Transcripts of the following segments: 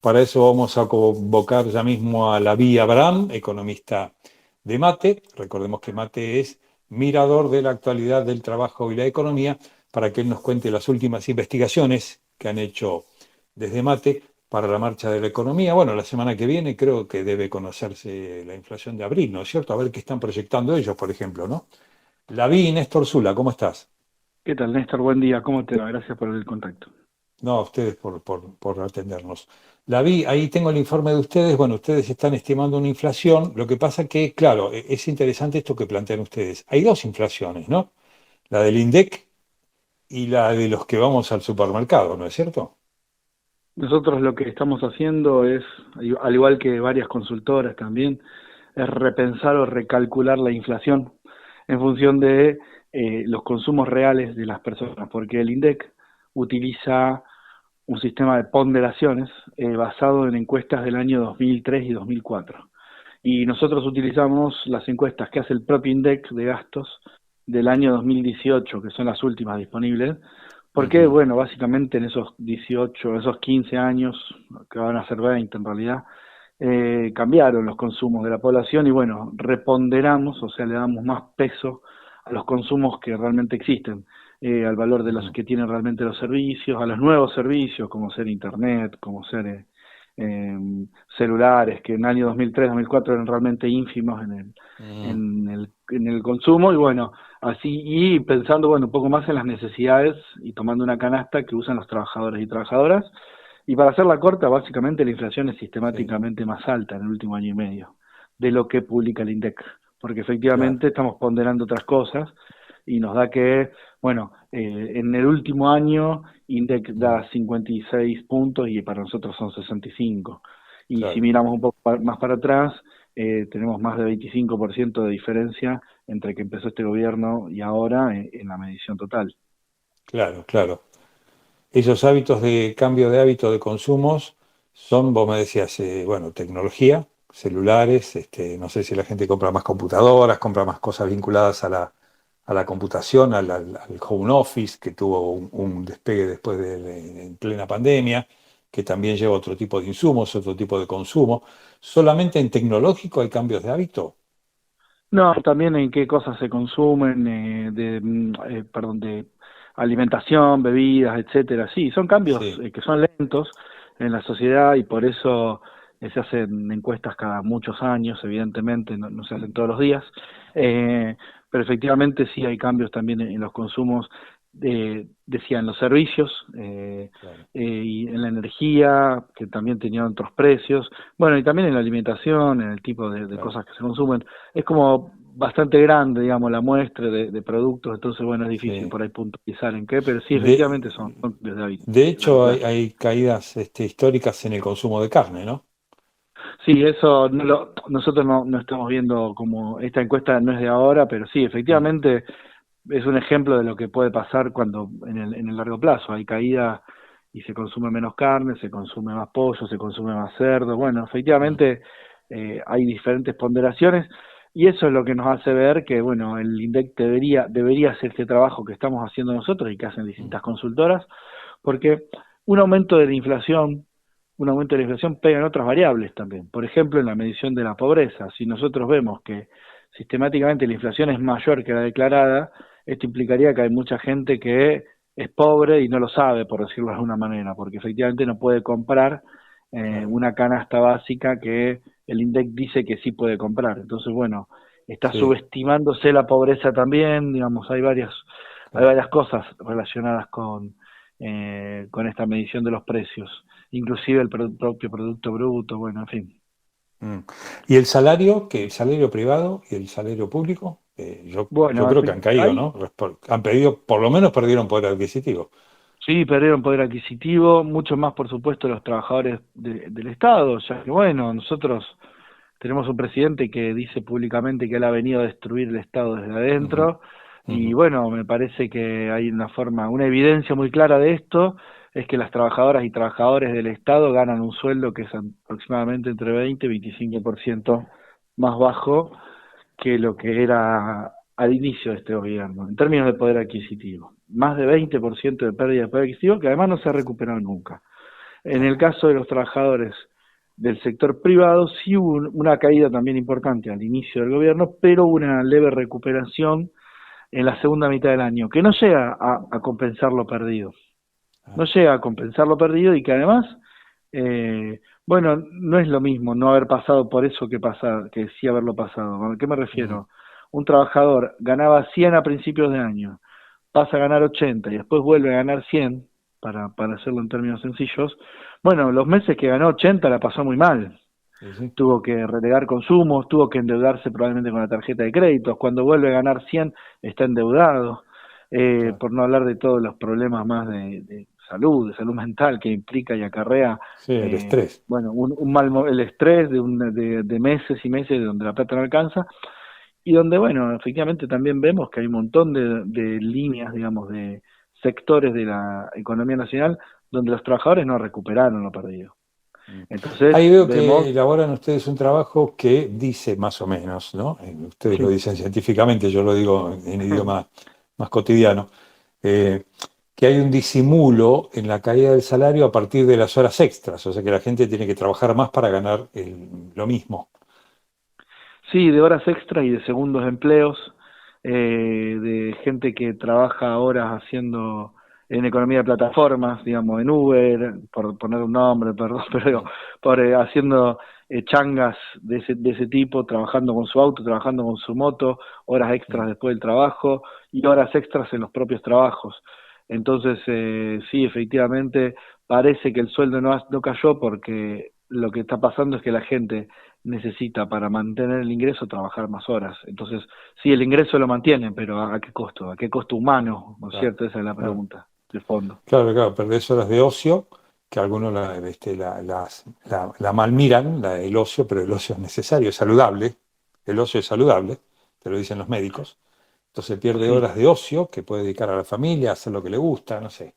Para eso vamos a convocar ya mismo a Lavi Abraham, economista de Mate. Recordemos que Mate es mirador de la actualidad del trabajo y la economía, para que él nos cuente las últimas investigaciones que han hecho desde Mate para la marcha de la economía. Bueno, la semana que viene creo que debe conocerse la inflación de abril, ¿no es cierto? A ver qué están proyectando ellos, por ejemplo, ¿no? Lavi, Néstor Zula, ¿cómo estás? ¿Qué tal, Néstor? Buen día, ¿cómo te va? Gracias por el contacto. No, a ustedes por atendernos. La vi, ahí tengo el informe de ustedes. Bueno, ustedes están estimando una inflación. Lo que pasa que, claro, es interesante esto que plantean ustedes. Hay dos inflaciones, ¿no? La del INDEC y la de los que vamos al supermercado, ¿no es cierto? Nosotros lo que estamos haciendo es, al igual que varias consultoras también, es repensar o recalcular la inflación en función de los consumos reales de las personas, porque el INDEC utiliza un sistema de ponderaciones basado en encuestas del año 2003 y 2004. Y nosotros utilizamos las encuestas que hace el propio INDEC de gastos del año 2018, que son las últimas disponibles, porque, Ujú. bueno, básicamente en esos 18, esos 15 años, que van a ser 20 en realidad, cambiaron los consumos de la población y, bueno, reponderamos, o sea, le damos más peso a los consumos que realmente existen, al valor de los Ujú. que tienen realmente los servicios, a los nuevos servicios, como ser Internet, como ser eh, celulares, que en el año 2003-2004 eran realmente ínfimos Ujú. en el consumo, y bueno, así, y pensando, bueno, un poco más en las necesidades y tomando una canasta que usan los trabajadores y trabajadoras. Y para hacerla corta, básicamente la inflación es Sí, sistemáticamente más alta en el último año y medio de lo que publica el INDEC, porque claro. efectivamente estamos ponderando otras cosas y nos da que, bueno, en el último año INDEC Ujú. da 56 puntos y para nosotros son 65. Y si Claro. miramos un poco más para atrás, tenemos más de 25% de diferencia entre que empezó este gobierno y ahora en la medición total. Claro, claro. Esos hábitos de cambio de hábito de consumos son, vos me decías, bueno, tecnología, celulares, no sé si la gente compra más computadoras, compra más cosas vinculadas a la computación, al home office, que tuvo un despegue después en plena pandemia, que también lleva otro tipo de insumos, otro tipo de consumo. ¿Solamente en tecnológico hay cambios de hábito? No, también en qué cosas se consumen, perdón, de alimentación, bebidas, etcétera. Sí, son cambios Sí, que son lentos en la sociedad y por eso se hacen encuestas cada muchos años, evidentemente, no se hacen todos los días. Eh, pero efectivamente sí hay cambios también en los consumos, decía, en los servicios claro. y en la energía, que también tenían otros precios. Bueno, y también en la alimentación, en el tipo de Claro. cosas que se consumen. Es como bastante grande, digamos, la muestra de productos, entonces, bueno, es difícil Sí. por ahí puntualizar en qué, pero sí, De, efectivamente son cambios de hábito, de largo hecho, plazo. hay caídas históricas en el consumo de carne, ¿no? Sí, eso nosotros no estamos viendo como esta encuesta no es de ahora, pero sí, Mm. efectivamente es un ejemplo de lo que puede pasar cuando en el largo plazo hay caída y se consume menos carne, se consume más pollo, se consume más cerdo. Bueno, Mm. efectivamente hay diferentes ponderaciones y eso es lo que nos hace ver que, bueno, el INDEC debería hacer este trabajo que estamos haciendo nosotros y que hacen Mm. distintas consultoras, porque un aumento de la inflación, un aumento de la inflación pega en otras variables también. Por ejemplo, en la medición de la pobreza. Si nosotros vemos que sistemáticamente la inflación es mayor que la declarada, esto implicaría que hay mucha gente que es pobre y no lo sabe, por decirlo de alguna manera, porque efectivamente no puede comprar Claro. una canasta básica que el INDEC dice que sí puede comprar. Entonces, bueno, está Sí, subestimándose la pobreza también, digamos, hay claro. varias cosas relacionadas con esta medición de los precios, inclusive el propio Producto Bruto, bueno, en fin. Mm. ¿Y el salario, que el salario privado y el salario público? Yo Bueno, creo que han caído, hay ¿no? Han pedido, por lo menos perdieron poder adquisitivo. Sí, perdieron poder adquisitivo, mucho más por supuesto los trabajadores del Estado, ya que bueno, nosotros tenemos un presidente que dice públicamente que él ha venido a destruir el Estado desde Ujú. adentro y Ujú. bueno, me parece que hay una evidencia muy clara de esto, es que las trabajadoras y trabajadores del Estado ganan un sueldo que es aproximadamente entre 20 y 25% más bajo que lo que era al inicio de este gobierno, en términos de poder adquisitivo. Más de 20% de pérdida de poder adquisitivo, que además no se ha recuperado nunca. En el caso de los trabajadores del sector privado, sí hubo una caída también importante al inicio del gobierno, pero una leve recuperación en la segunda mitad del año, que no llega a compensar lo perdido. No Ah, llega a compensar lo perdido y que además, bueno, no es lo mismo no haber pasado por eso que sí haberlo pasado. ¿A qué me ujú, refiero? Un trabajador ganaba 100 a principios de año, pasa a ganar 80 y después vuelve a ganar 100, para hacerlo en términos sencillos. Bueno, los meses que ganó 80 la pasó muy mal. sí, sí, Tuvo que relegar consumos, tuvo que endeudarse probablemente con la tarjeta de créditos. Cuando vuelve a ganar 100 está endeudado. claro. Por no hablar de todos los problemas más de salud mental que implica y acarrea, Sí, el estrés. bueno, el estrés de meses y meses donde la plata no alcanza y donde, bueno, efectivamente también vemos que hay un montón de líneas, digamos, de sectores de la economía nacional donde los trabajadores no recuperaron lo perdido. Mm. Entonces Ahí veo vemos, que elaboran ustedes un trabajo que dice más o menos, ¿no? Ustedes lo sí, dicen científicamente, yo lo digo en idioma más cotidiano, eh, que hay un disimulo en la caída del salario a partir de las horas extras, o sea que la gente tiene que trabajar más para ganar lo mismo. sí, de horas extra y de segundos empleos, de gente que trabaja horas haciendo en economía de plataformas, digamos, en Uber, por poner un nombre, perdón, pero digo, Sí, haciendo changas de ese tipo, trabajando con su auto, trabajando con su moto, horas extras sí, después del trabajo y horas extras en los propios trabajos. Entonces, sí, efectivamente, parece que el sueldo no cayó porque lo que está pasando es que la gente necesita para mantener el ingreso trabajar más horas. Entonces, sí, el ingreso lo mantienen, pero ¿a qué costo? ¿A qué costo humano? ¿No es claro, cierto? Esa es la claro. pregunta de fondo. Claro, claro, perdés horas de ocio, que algunos la malmiran, el ocio, pero el ocio es necesario, es saludable. El ocio es saludable, te lo dicen los médicos. Entonces pierde Sí, horas de ocio que puede dedicar a la familia, a hacer lo que le gusta, no sé,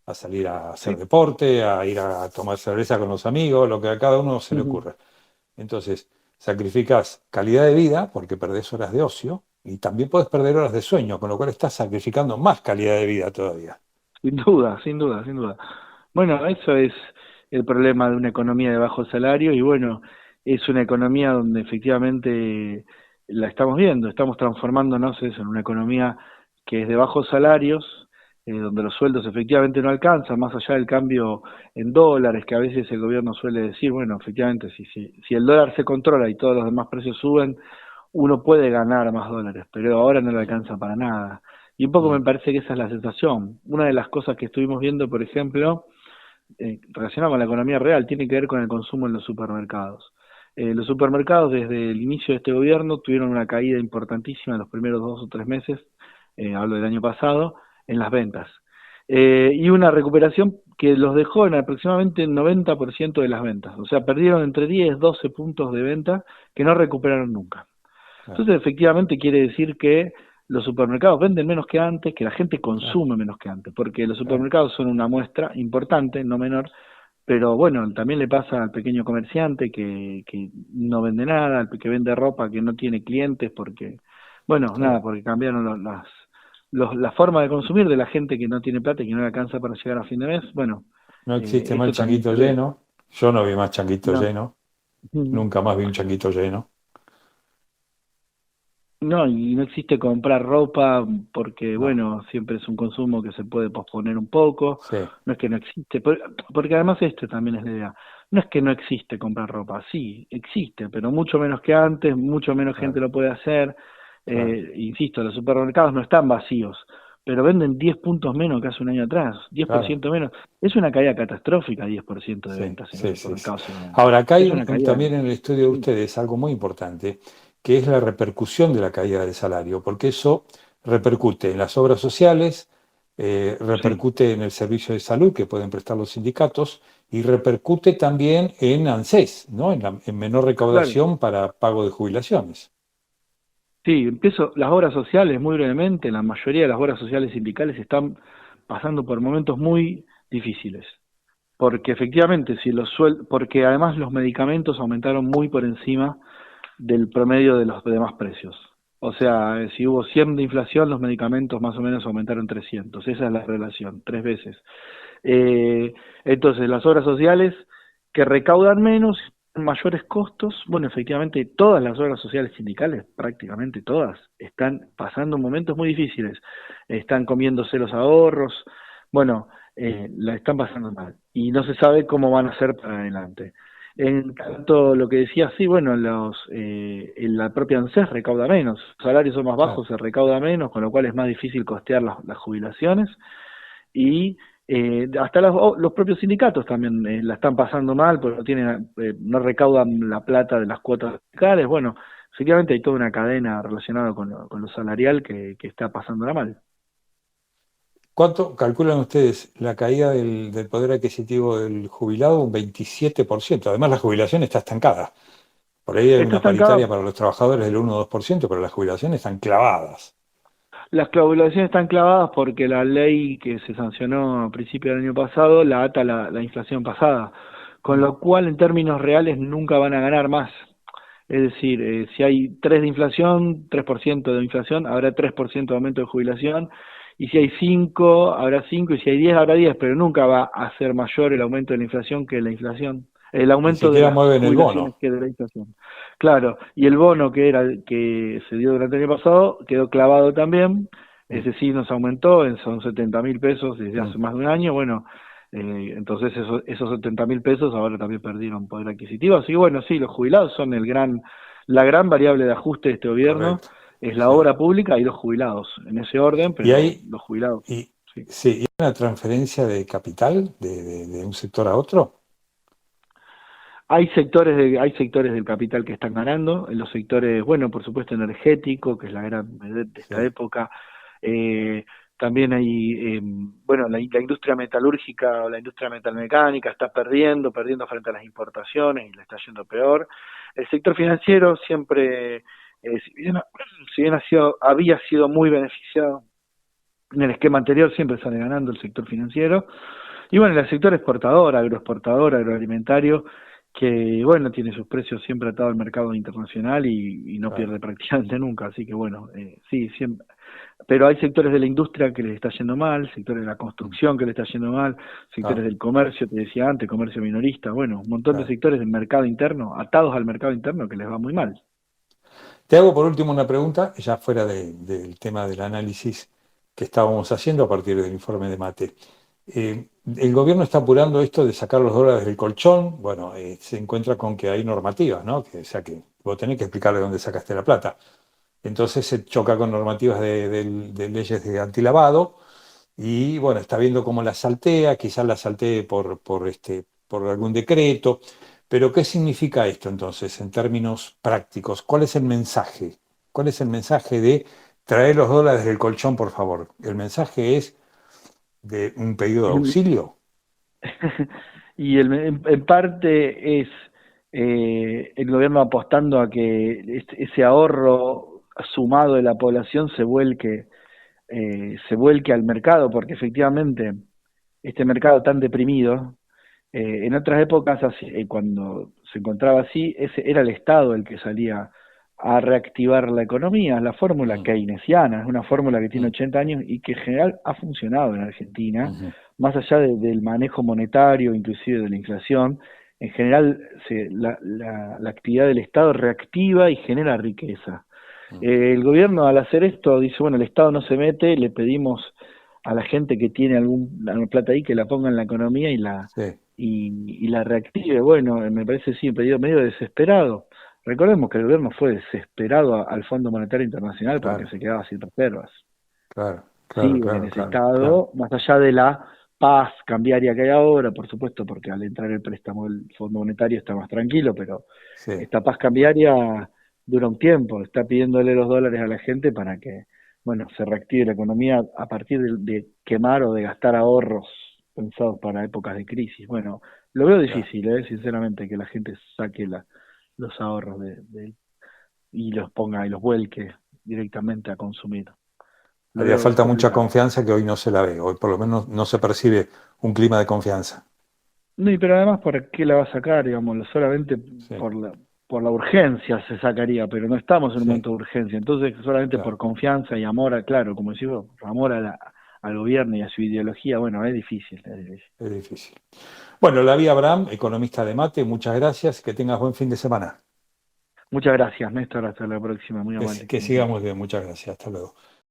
a salir a hacer sí. deporte, a ir a tomar cerveza con los amigos, lo que a cada uno se le Ujú. ocurra. Entonces, sacrificás calidad de vida porque perdés horas de ocio y también puedes perder horas de sueño, con lo cual estás sacrificando más calidad de vida todavía. Sin duda, sin duda, sin duda. Bueno, eso es el problema de una economía de bajo salario y bueno, es una economía donde efectivamente la estamos viendo, estamos transformándonos eso, en una economía que es de bajos salarios, donde los sueldos efectivamente no alcanzan, más allá del cambio en dólares, que a veces el gobierno suele decir, bueno, efectivamente, si el dólar se controla y todos los demás precios suben, uno puede ganar más dólares, pero ahora no le Mm, alcanza para nada. Y un poco me mm, parece que esa es la sensación. Una de las cosas que estuvimos viendo, por ejemplo, relacionado con la economía real, tiene que ver con el consumo en los supermercados. Los supermercados desde el inicio de este gobierno tuvieron una caída importantísima en los primeros 2 o 3 meses, hablo del año pasado, en las ventas. Y una recuperación que los dejó en aproximadamente el 90% de las ventas. O sea, perdieron entre 10 12 puntos de venta que no recuperaron nunca. claro, Entonces, efectivamente, quiere decir que los supermercados venden menos que antes, que la gente claro, consume menos que antes, porque los claro. supermercados son una muestra importante, no menor, pero bueno, también le pasa al pequeño comerciante que no vende nada, al que vende ropa que no tiene clientes, porque, bueno, Claro. nada, porque cambiaron la forma de consumir de la gente que no tiene plata y que no le alcanza para llegar a fin de mes. Bueno, No existe más el eso también changuito se ve. lleno. Yo no vi más changuito No. lleno. Nunca más vi un changuito lleno. No, y no existe comprar ropa porque, No. bueno, siempre es un consumo que se puede posponer un poco. Sí, No es que no existe, porque además esto también es la idea. No es que no existe comprar ropa, sí, existe, pero mucho menos que antes, mucho menos gente claro, lo puede hacer. claro, Insisto, los supermercados no están vacíos, pero venden 10 puntos menos que hace un año atrás, diez por claro. ciento menos. Es una caída catastrófica, 10% de Sí, ventas en los sí, sí, sí. supermercados en un año. Ahora, acá hay Es una caída. también en el estudio de ustedes algo muy importante, que es la repercusión de la caída del salario, porque eso repercute en las obras sociales, Sí. repercute en el servicio de salud que pueden prestar los sindicatos y repercute también en ANSES, ¿no? En menor Claro. recaudación para pago de jubilaciones. Sí, empiezo las obras sociales muy brevemente. La mayoría de las obras sociales sindicales están pasando por momentos muy difíciles, porque efectivamente porque además los medicamentos aumentaron muy por encima del promedio de los demás precios. O Sí, sea, si hubo 100 de inflación, los medicamentos más o menos aumentaron 300. Esa es la relación, 3 veces. Entonces, las obras sociales que recaudan menos, mayores costos, bueno, efectivamente todas las obras sociales sindicales, prácticamente todas, están pasando momentos muy difíciles, están comiéndose los ahorros, bueno, la están pasando mal y no se sabe cómo van a ser para adelante. En tanto, lo que decía, sí, bueno, en la propia ANSES recauda menos, los salarios son más Claro. bajos, se recauda menos, con lo cual es más difícil costear las jubilaciones y hasta los propios sindicatos también la están pasando mal porque no recaudan la plata de las cuotas sindicales. Bueno, efectivamente hay toda una cadena relacionada con lo salarial que está pasándola mal. ¿Cuánto calculan ustedes la caída del poder adquisitivo del jubilado? Un 27%. Además, la jubilación está estancada. Por ahí hay Está una paritaria estancado. para los trabajadores del 1 o 2%, pero las jubilaciones están clavadas. Las clausulaciones están clavadas porque la ley que se sancionó a principios del año pasado la ata la inflación pasada, con Mm. lo cual en términos reales nunca van a ganar más. Es decir, si hay 3 de inflación, 3% de inflación, habrá 3% de aumento de jubilación, y si hay 5 habrá 5 y si hay 10 habrá 10, pero nunca va a ser mayor el aumento de la inflación que la inflación, el Ni aumento de siquiera las mueven el jubilaciones bono. que de la inflación. Claro, y el bono que se dio durante el año pasado quedó clavado también, Mm, ese sí nos aumentó, son 70.000 pesos desde mm. hace más de un año, bueno, entonces esos 70.000 pesos ahora también perdieron poder adquisitivo, así que bueno, sí, los jubilados son la gran variable de ajuste de este gobierno, Correcto. es la Sí. obra pública y los jubilados, en ese orden, Y pero hay, los jubilados, y, sí. sí, ¿y hay una transferencia de capital de un sector a otro? Hay sectores del capital que están ganando, en los sectores, bueno, por supuesto energético, que es la gran vedette de esta Sí. época. Eh, También hay, bueno, la industria metalúrgica o la industria metalmecánica está perdiendo frente a las importaciones y le está yendo peor. El sector financiero siempre, si bien había sido muy beneficiado en el esquema anterior, siempre sale ganando el sector financiero. Y bueno, el sector exportador, agroexportador, agroalimentario, que bueno, tiene sus precios siempre atados al mercado internacional y no Claro. pierde prácticamente nunca, así que bueno, sí, siempre. Pero hay sectores de la industria que les está yendo mal, sectores de la Mm. construcción que les está yendo mal, sectores Claro, del comercio, te decía antes, comercio minorista, bueno, un montón de claro. sectores del mercado interno, atados al mercado interno que les va muy mal. Te hago por último una pregunta, ya fuera del tema del análisis que estábamos haciendo a partir del informe de Mate. El gobierno está apurando esto de sacar los dólares del colchón. Bueno, se encuentra con que hay normativas, ¿no? O sea, que vos tenés que explicarle dónde sacaste la plata. Entonces se choca con normativas de leyes de antilavado y, bueno, está viendo cómo la saltea, quizás la saltee por algún decreto. Pero ¿qué significa esto entonces en términos prácticos? ¿Cuál es el mensaje? ¿Cuál es el mensaje de traer los dólares del colchón, por favor? ¿El mensaje es de un pedido de auxilio? Y en parte es el gobierno apostando a que ese ahorro sumado de la población se vuelque al mercado, porque efectivamente este mercado tan deprimido, en otras épocas, cuando se encontraba así, ese era el Estado el que salía a reactivar la economía, la fórmula Mm, keynesiana, es una fórmula que tiene mm, 80 años y que en general ha funcionado en Argentina, ujú. más allá del manejo monetario, inclusive de la inflación, en general la actividad del Estado reactiva y genera riqueza. Mm. El gobierno al hacer esto dice, bueno, el Estado no se mete, le pedimos a la gente que tiene alguna plata ahí que la ponga en la economía Sí, y la reactive. Bueno, me parece sí, un pedido medio desesperado. Recordemos que el gobierno fue desesperado al Fondo Monetario Internacional porque claro, se quedaba sin reservas. claro, claro, Sigue en claro, ese claro, claro. estado, más allá de la paz cambiaria que hay ahora, por supuesto, porque al entrar el préstamo del Fondo Monetario está más tranquilo, pero Sí. esta paz cambiaria dura un tiempo, está pidiéndole los dólares a la gente para que, bueno, se reactive la economía a partir de quemar o de gastar ahorros pensados para épocas de crisis. Bueno, lo veo Claro. difícil, sinceramente, que la gente saque los ahorros y los ponga y los vuelque directamente a consumir. Lo Haría veo falta mucha complicado. confianza que hoy no se la ve, hoy por lo menos no se percibe un clima de confianza. No, y pero además, ¿por qué la va a sacar? Digamos, solamente Sí, por por la urgencia se sacaría, pero no estamos en un sí, momento de urgencia. Entonces, solamente por claro. confianza y amor claro, como decís vos, amor al gobierno y a su ideología, bueno, es difícil, es difícil. Es difícil. Bueno, la vi Abraham, economista de Mate, muchas gracias, que tengas buen fin de semana. Muchas gracias, Néstor, hasta la próxima, muy amable, Que como siempre. sigamos bien, muchas gracias, hasta luego.